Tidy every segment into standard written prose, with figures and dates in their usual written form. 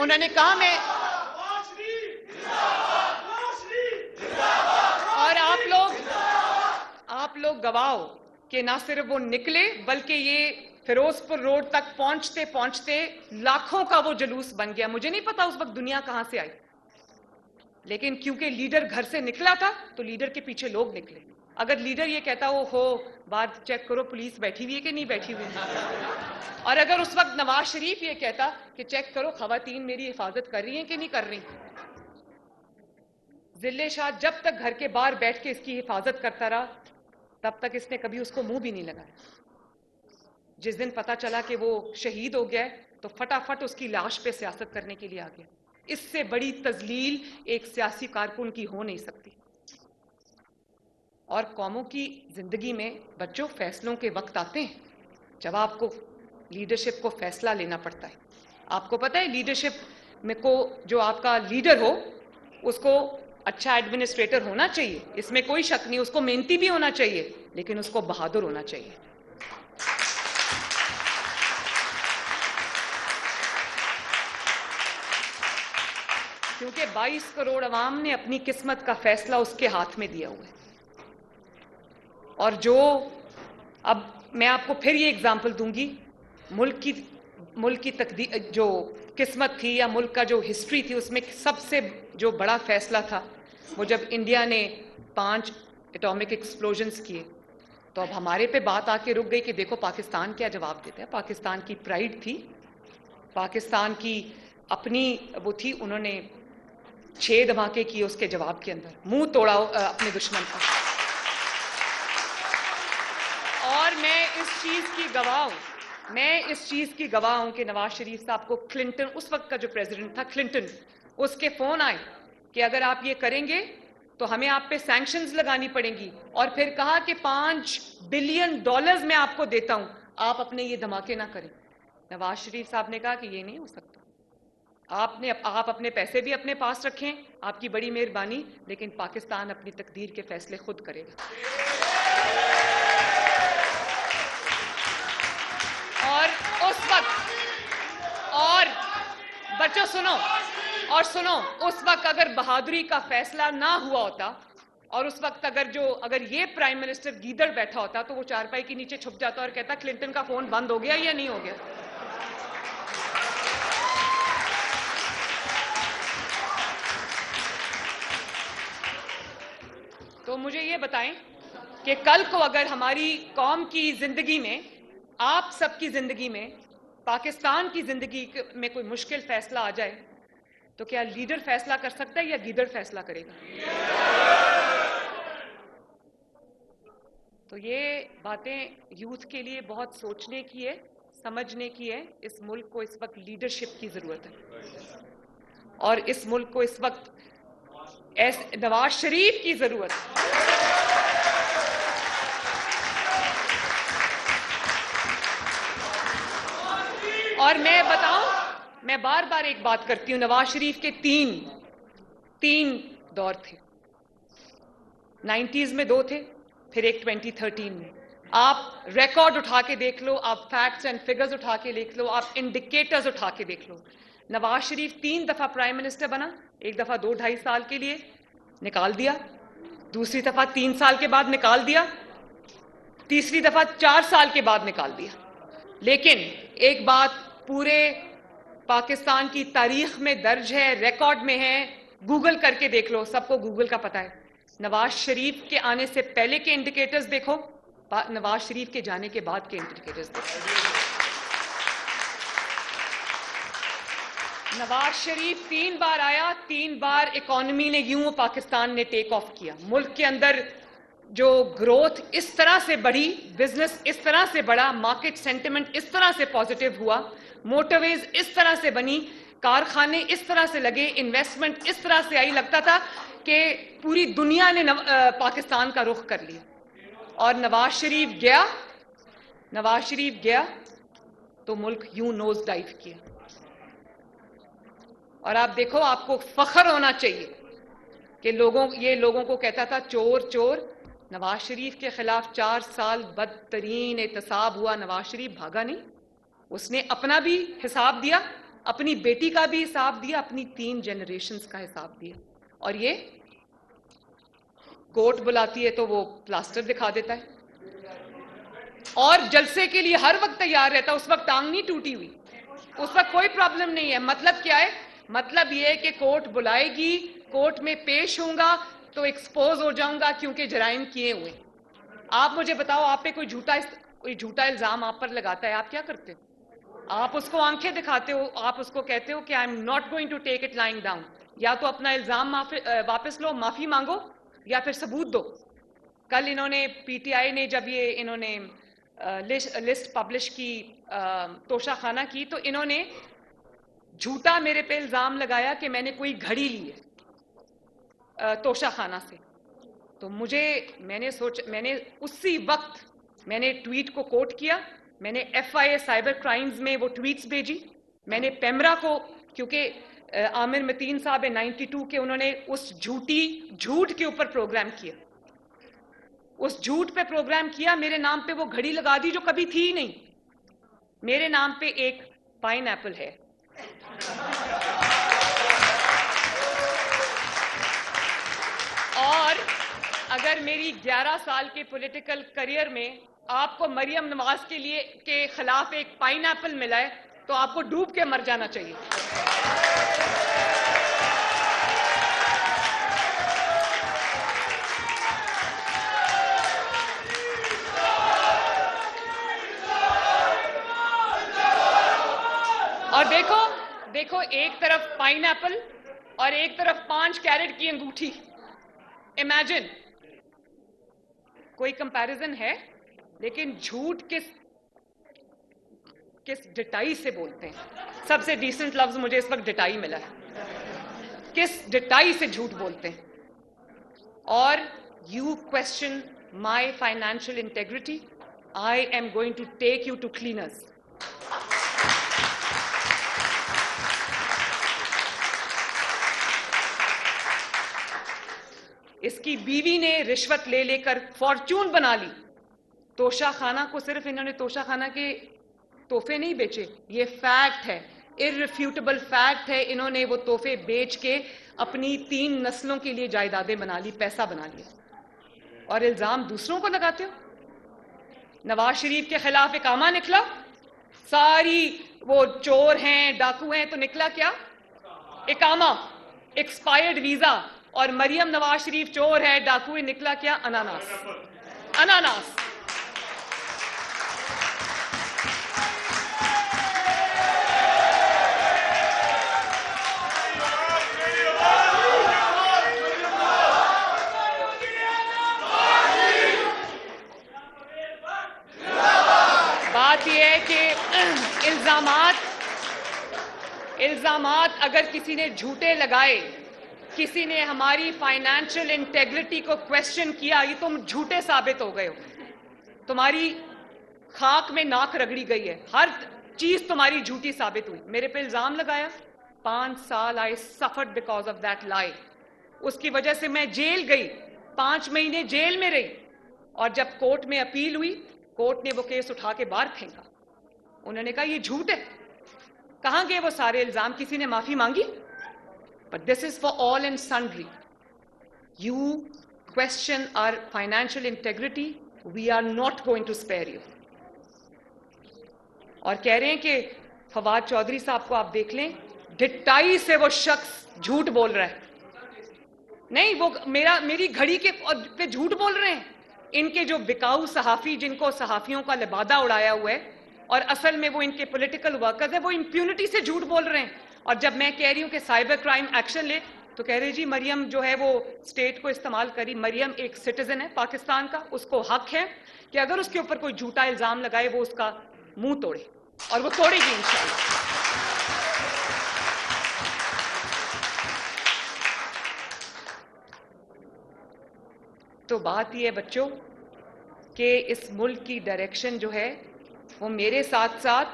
انہوں نے کہا میں اور آپ لوگ گواہ ہو کہ نہ صرف وہ نکلے بلکہ یہ فیروز پور روڈ تک پہنچتے پہنچتے لاکھوں کا وہ جلوس بن گیا. مجھے نہیں پتا اس وقت دنیا کہاں سے آئی, لیکن کیونکہ لیڈر گھر سے نکلا تھا تو لیڈر کے پیچھے لوگ نکلے. اگر لیڈر یہ کہتا ہو بات چیک کرو پولیس بیٹھی ہوئی ہے کہ نہیں بیٹھی ہوئی, اور اگر اس وقت نواز شریف یہ کہتا کہ چیک کرو خواتین میری حفاظت کر رہی ہیں کہ نہیں کر رہی, ذلے شاہ جب تک گھر کے باہر بیٹھ کے اس کی حفاظت کرتا رہا تب تک اس نے کبھی اس کو منہ بھی نہیں لگایا. جس دن پتا چلا کہ وہ شہید ہو گیا تو فٹافٹ اس کی لاش پہ سیاست کرنے کے لیے آ گیا. اس سے بڑی تذلیل ایک سیاسی کارکن کی ہو نہیں سکتی. اور قوموں کی زندگی میں بچوں فیصلوں کے وقت آتے ہیں جب آپ کو لیڈرشپ کو فیصلہ لینا پڑتا ہے. آپ کو پتہ ہے لیڈرشپ میں کو جو آپ کا لیڈر ہو اس کو اچھا ایڈمنسٹریٹر ہونا چاہیے, اس میں کوئی شک نہیں, اس کو محنتی بھی ہونا چاہیے, لیکن اس کو بہادر ہونا چاہیے. کیونکہ 22 کروڑ عوام نے اپنی قسمت کا فیصلہ اس کے ہاتھ میں دیا ہوا ہے. اور جو اب میں آپ کو پھر یہ اگزامپل دوں گی, ملک کی تقدیر جو قسمت تھی یا ملک کا جو ہسٹری تھی اس میں سب سے جو بڑا فیصلہ تھا وہ جب انڈیا نے 5 اٹامک ایکسپلوژنز کیے, تو اب ہمارے پہ بات آ کے رک گئی کہ دیکھو پاکستان کیا جواب دیتا ہے. پاکستان کی پرائیڈ تھی, پاکستان کی اپنی وہ تھی, انہوں نے 6 دھماکے کیے اس کے جواب کے اندر, منہ توڑا اپنے دشمن کا. اور میں اس چیز کی گواہ ہوں کہ نواز شریف صاحب کو کلنٹن, اس وقت کا جو پریزیڈنٹ تھا کلنٹن, اس کے فون آئے کہ اگر آپ یہ کریں گے تو ہمیں آپ پہ سینکشنز لگانی پڑیں گی, اور پھر کہا کہ $5 بلین میں آپ کو دیتا ہوں, آپ اپنے یہ دھماکے نہ کریں. نواز شریف صاحب نے کہا کہ یہ نہیں ہو سکتا, آپ اپنے پیسے بھی اپنے پاس رکھیں, آپ کی بڑی مہربانی, لیکن پاکستان اپنی تقدیر کے فیصلے خود کرے گا. اور اس وقت اور بچوں سنو, اس وقت اگر بہادری کا فیصلہ نہ ہوا ہوتا, اور اس وقت اگر یہ پرائم منسٹر گیدڑ بیٹھا ہوتا تو وہ چارپائی کے نیچے چھپ جاتا اور کہتا کلنٹن کا فون بند ہو گیا یا نہیں ہو گیا. تو مجھے یہ بتائیں کہ کل کو اگر ہماری قوم کی زندگی میں, آپ سب کی زندگی میں, پاکستان کی زندگی میں کوئی مشکل فیصلہ آ جائے تو کیا لیڈر فیصلہ کر سکتا ہے یا گیدڑ فیصلہ کرے گا؟ تو یہ باتیں یوتھ کے لیے بہت سوچنے کی ہے, سمجھنے کی ہے. اس ملک کو اس وقت لیڈرشپ کی ضرورت ہے, اور اس ملک کو اس وقت نواز شریف کی ضرورت ہے. اور میں بتاؤں, میں بار بار ایک بات کرتی ہوں, نواز شریف کے تین دور تھے. 90s میں 2 تھے, پھر ایک 2013 میں. آپ ریکارڈ اٹھا کے دیکھ لو, آپ فیکٹس اینڈ فگرز اٹھا کے دیکھ لو, آپ انڈیکیٹرز اٹھا کے دیکھ لو. نواز شریف 3 دفعہ پرائم منسٹر بنا, ایک دفعہ 2-2.5 سال کے لیے نکال دیا, دوسری دفعہ 3 سال کے بعد نکال دیا, تیسری دفعہ 4 سال کے بعد نکال دیا. لیکن ایک بات پورے پاکستان کی تاریخ میں درج ہے, ریکارڈ میں ہے, گوگل کر کے دیکھ لو, سب کو گوگل کا پتہ ہے. نواز شریف کے آنے سے پہلے کے انڈیکیٹرز دیکھو, نواز شریف کے جانے کے بعد کے انڈیکیٹرز دیکھو. نواز شریف 3 بار آیا, 3 بار اکانومی نے یوں پاکستان نے ٹیک آف کیا. ملک کے اندر جو گروتھ اس طرح سے بڑھی, بزنس اس طرح سے بڑھا, مارکیٹ سینٹیمنٹ اس طرح سے پازیٹیو ہوا, موٹر ویز اس طرح سے بنی, کارخانے اس طرح سے لگے, انویسٹمنٹ اس طرح سے آئی, لگتا تھا کہ پوری دنیا نے پاکستان کا رخ کر لیا. اور نواز شریف گیا تو ملک یوں نوز ڈائیو کیا. اور آپ دیکھو, آپ کو فخر ہونا چاہیے کہ لوگوں کو کہتا تھا چور چور. نواز شریف کے خلاف 4 سال بدترین احتساب ہوا, نواز شریف بھاگا نہیں, اس نے اپنا بھی حساب دیا, اپنی بیٹی کا بھی حساب دیا, اپنی 3 جنریشنز کا حساب دیا. اور یہ کورٹ بلاتی ہے تو وہ پلاسٹر دکھا دیتا ہے اور جلسے کے لیے ہر وقت تیار رہتا ہے. اس وقت ٹانگ نہیں ٹوٹی ہوئی, اس وقت کوئی پرابلم نہیں ہے. مطلب کیا ہے؟ مطلب یہ ہے کہ کورٹ بلائے گی, کورٹ میں پیش ہوں گا تو ایکسپوز ہو جاؤں گا کیونکہ جرائم کیے ہوئے. آپ مجھے بتاؤ, آپ پہ کوئی جھوٹا الزام آپ پر لگاتا ہے, آپ کیا کرتے ہو؟ آپ اس کو آنکھیں دکھاتے ہو, آپ اس کو کہتے ہو کہ I am not going to take it lying down. یا تو اپنا الزام واپس لو, معافی مانگو, یا پھر ثبوت دو. کل انہوں نے پی ٹی آئی نے جب یہ انہوں نے لسٹ پبلش کی, توشہ خانہ کی, تو انہوں نے جھوٹا میرے پہ الزام لگایا کہ میں نے کوئی گھڑی لی ہے توشہ خانہ سے. تو میں نے اسی وقت میں نے ٹویٹ کو کوٹ کیا, میں نے FIA سائبر کرائمز میں وہ ٹویٹس بھیجی, میں نے پیمرا کو, کیونکہ عامر متین صاحب 92 کے, انہوں نے اس جھوٹ کے اوپر پروگرام کیا, اس جھوٹ پہ پروگرام کیا, میرے نام پہ وہ گھڑی لگا دی جو کبھی تھی ہی نہیں. میرے نام پہ ایک پائن ایپل ہے. اور اگر میری 11 سال کے پولیٹیکل کریئر میں آپ کو مریم نواز کے خلاف ایک پائن ایپل ملا ہے تو آپ کو ڈوب کے مر جانا چاہیے. اور دیکھو ایک طرف پائن ایپل اور ایک طرف 5 کیرٹ کی انگوٹھی. امیجن, کوئی کمپیریزن ہے؟ لیکن جھوٹ کس ڈٹائی سے بولتے ہیں. سب سے ڈیسنٹ لفظ مجھے اس وقت ڈٹائی ملا ہے. کس ڈٹائی سے جھوٹ بولتے ہیں. اور you question my financial integrity, I am going to take you to cleaners. اس کی بیوی نے رشوت لے کر فارچون بنا لی. توشہ خانہ کو صرف انہوں نے توشہ خانہ کے تحفے نہیں بیچے, یہ فیکٹ ہے, irrefutable فیکٹ ہے. انہوں نے وہ تحفے بیچ کے اپنی 3 نسلوں کے لیے جائیدادیں بنا لی, پیسہ بنا لیا. اور الزام دوسروں کو لگاتے ہو. نواز شریف کے خلاف اقامہ نکلا, ساری وہ چور ہیں, ڈاکو ہیں, تو نکلا کیا؟ اقامہ, ایکسپائرڈ ویزا. اور مریم نواز شریف چور ہے, ڈاکو ہے, نکلا کیا؟ اناناس. اناناس. بات یہ ہے کہ الزامات اگر کسی نے جھوٹے لگائے, کسی نے ہماری فائنینشیل انٹیگریٹی کو کوسچن کیا, یہ تم جھوٹے ثابت ہو گئے ہو. تمہاری خاک میں ناک رگڑی گئی ہے, ہر چیز تمہاری جھوٹی ثابت ہوئی. میرے پہ الزام لگایا, 5 سال I suffered because of that lie. اس کی وجہ سے میں جیل گئی, 5 مہینے جیل میں رہی. اور جب کورٹ میں اپیل ہوئی, کورٹ نے وہ کیس اٹھا کے باہر پھینکا. انہوں نے کہا یہ جھوٹ ہے. کہاں گئے وہ سارے الزام؟ کسی نے معافی مانگی؟ But this is for all and sundry. You question our financial integrity, we are not going to spare you. اور کہہ رہے ہیں کہ فواد چودھری صاحب کو آپ دیکھ لیں, ڈٹائی سے وہ شخص جھوٹ بول رہا ہے. نہیں, وہ میری گھڑی کے پہ جھوٹ بول رہے ہیں. ان کے جو بکاؤ صحافی, جن کو صحافیوں کا لبادہ اڑایا ہوا ہے, اور اصل میں وہ ان کے پولیٹیکل ورکرز ہیں, وہ امپیونٹی سے جھوٹ بول رہے ہیں. اور جب میں کہہ رہی ہوں کہ سائبر کرائم ایکشن لے, تو کہہ رہے جی مریم جو ہے وہ اسٹیٹ کو استعمال کری. مریم ایک سٹیزن ہے پاکستان کا, اس کو حق ہے کہ اگر اس کے اوپر کوئی جھوٹا الزام لگائے وہ اس کا منہ توڑے, اور وہ توڑے گی انشاءاللہ. تو بات یہ ہے بچوں کہ اس ملک کی ڈائریکشن جو ہے وہ میرے ساتھ ساتھ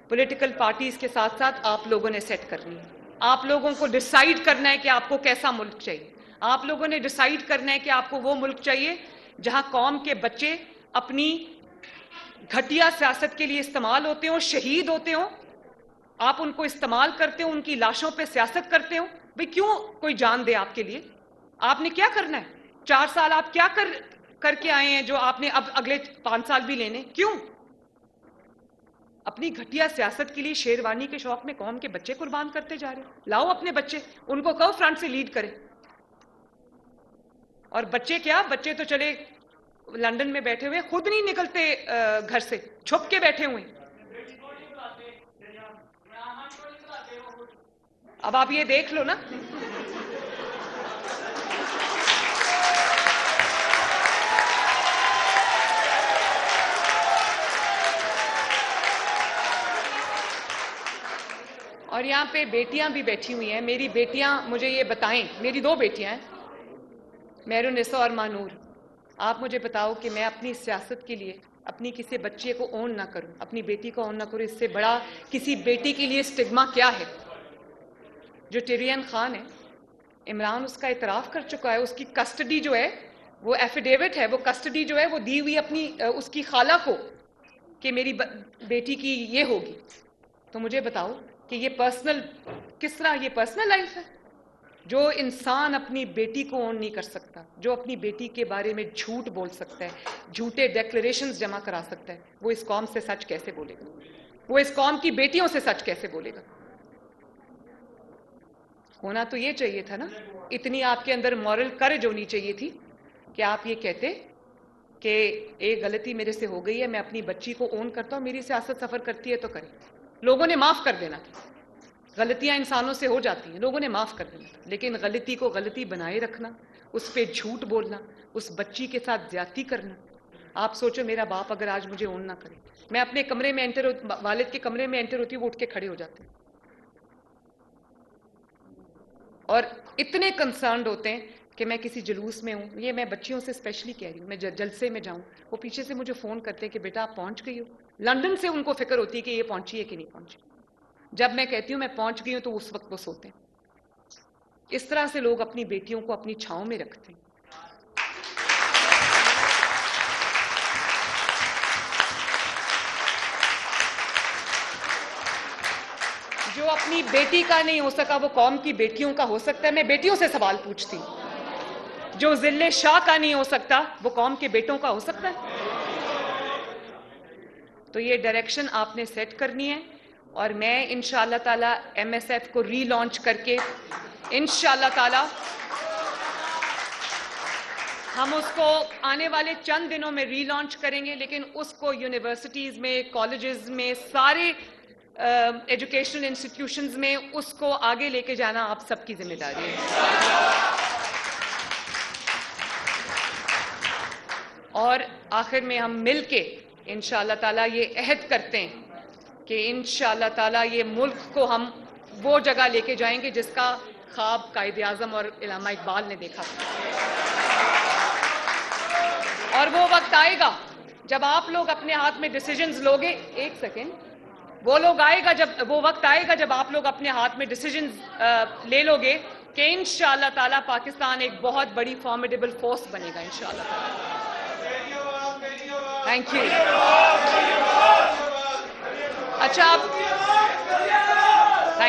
پولیٹیکل پارٹیز کے ساتھ ساتھ آپ لوگوں نے سیٹ کرنی ہے. آپ لوگوں کو ڈیسائیڈ کرنا ہے کہ آپ کو کیسا ملک چاہیے. آپ لوگوں نے ڈیسائیڈ کرنا ہے کہ آپ کو وہ ملک چاہیے جہاں قوم کے بچے اپنی گھٹیا سیاست کے لیے استعمال ہوتے ہوں, شہید ہوتے ہوں, آپ ان کو استعمال کرتے ہو, ان کی لاشوں پہ سیاست کرتے ہو. بھئی کیوں کوئی جان دے آپ کے لیے؟ آپ نے کیا کرنا ہے؟ 4 سال آپ کیا کر کے آئے ہیں جو آپ نے اب اگلے 5 سال بھی لینے؟ کیوں؟ اپنی گھٹیا سیاست کے لیے شیروانی کے شوق میں قوم کے بچے قربان کرتے جا رہے ہیں. لاؤ اپنے بچے, ان کو کہو فرنٹ سے لیڈ کریں. اور بچے کیا, بچے تو چلے لندن میں بیٹھے ہوئے, خود نہیں نکلتے گھر سے, چھپ کے بیٹھے ہوئے. اب آپ یہ دیکھ لو نا. اور یہاں پہ بیٹیاں بھی بیٹھی ہوئی ہیں. میری بیٹیاں مجھے یہ بتائیں, میری 2 بیٹیاں ہیں, مہرالنساء اور مانور. آپ مجھے بتاؤ کہ میں اپنی سیاست کے لیے اپنی کسی بچے کو اون نہ کروں, اپنی بیٹی کو اون نہ کروں, اس سے بڑا کسی بیٹی کے لیے سٹگما کیا ہے؟ جو ٹیرین خان ہے, عمران اس کا اعتراف کر چکا ہے. اس کی کسٹڈی جو ہے وہ ایفیڈیوٹ ہے, وہ کسٹڈی جو ہے وہ دی ہوئی اپنی اس کی خالہ کو کہ میری بیٹی کی یہ ہوگی. تو مجھے بتاؤ کہ یہ پرسنل, کس طرح یہ پرسنل لائف ہے؟ جو انسان اپنی بیٹی کو اون نہیں کر سکتا, جو اپنی بیٹی کے بارے میں جھوٹ بول سکتا ہے, جھوٹے ڈیکلریشنز جمع کرا سکتا ہے, وہ اس قوم سے سچ کیسے بولے گا؟ وہ اس قوم کی بیٹیوں سے سچ کیسے بولے گا؟ ہونا تو یہ چاہیے تھا نا, اتنی آپ کے اندر مورل کریج ہونی چاہیے تھی کہ آپ یہ کہتے کہ ایک غلطی میرے سے ہو گئی ہے, میں اپنی بچی کو اون کرتا ہوں, میری سیاست سفر کرتی ہے تو کرے. لوگوں نے معاف کر دینا تھا. غلطیاں انسانوں سے ہو جاتی ہیں, لوگوں نے معاف کر دینا تھا. لیکن غلطی کو غلطی بنائے رکھنا, اس پہ جھوٹ بولنا, اس بچی کے ساتھ زیادتی کرنا. آپ سوچو میرا باپ اگر آج مجھے اون نہ کرے, میں اپنے کمرے میں والد کے کمرے میں انٹر ہوتی ہوں, وہ اٹھ کے کھڑے ہو جاتے ہیں اور اتنے کنسرنڈ ہوتے ہیں کہ میں کسی جلوس میں ہوں. یہ میں بچیوں سے اسپیشلی کہہ رہی ہوں, میں جلسے میں جاؤں, وہ پیچھے سے مجھے فون کرتے ہیں کہ بیٹا آپ پہنچ گئی ہو. لندن سے ان کو فکر ہوتی ہے کہ یہ پہنچی ہے کہ نہیں پہنچی. جب میں کہتی ہوں میں پہنچ گئی ہوں تو اس وقت وہ سوتے ہیں. اس طرح سے لوگ اپنی بیٹیوں کو اپنی چھاؤں میں رکھتے ہیں. جو اپنی بیٹی کا نہیں ہو سکا وہ قوم کی بیٹیوں کا ہو سکتا ہے. میں بیٹیوں سے سوال پوچھتی ہوں, جو ذل شاہ کا نہیں ہو سکتا وہ قوم کے بیٹوں کا ہو سکتا ہے؟ تو یہ ڈائریکشن آپ نے سیٹ کرنی ہے, اور میں انشاءاللہ تعالی ایم ایس ایف کو ری لانچ کر کے انشاءاللہ تعالی ہم اس کو آنے والے چند دنوں میں ری لانچ کریں گے. لیکن اس کو یونیورسٹیز میں, کالجز میں, سارے ایجوکیشنل انسٹیٹیوشنز میں اس کو آگے لے کے جانا آپ سب کی ذمہ داری ہے. اور آخر میں ہم مل کے انشاءاللہ تعالیٰ یہ عہد کرتے ہیں کہ انشاءاللہ تعالیٰ یہ ملک کو ہم وہ جگہ لے کے جائیں گے جس کا خواب قائد اعظم اور علامہ اقبال نے دیکھا تھا. اور وہ وقت آئے گا جب آپ لوگ اپنے ہاتھ میں ڈیسیجنز لوگے. ایک سیکنڈ, وہ وقت آئے گا جب آپ لوگ اپنے ہاتھ میں ڈیسیجنز لے لو گے کہ انشاءاللہ تعالیٰ پاکستان ایک بہت بڑی فارمیڈیبل فورس بنے گا انشاءاللہ تعالیٰ. Thank you. اچھا, آپ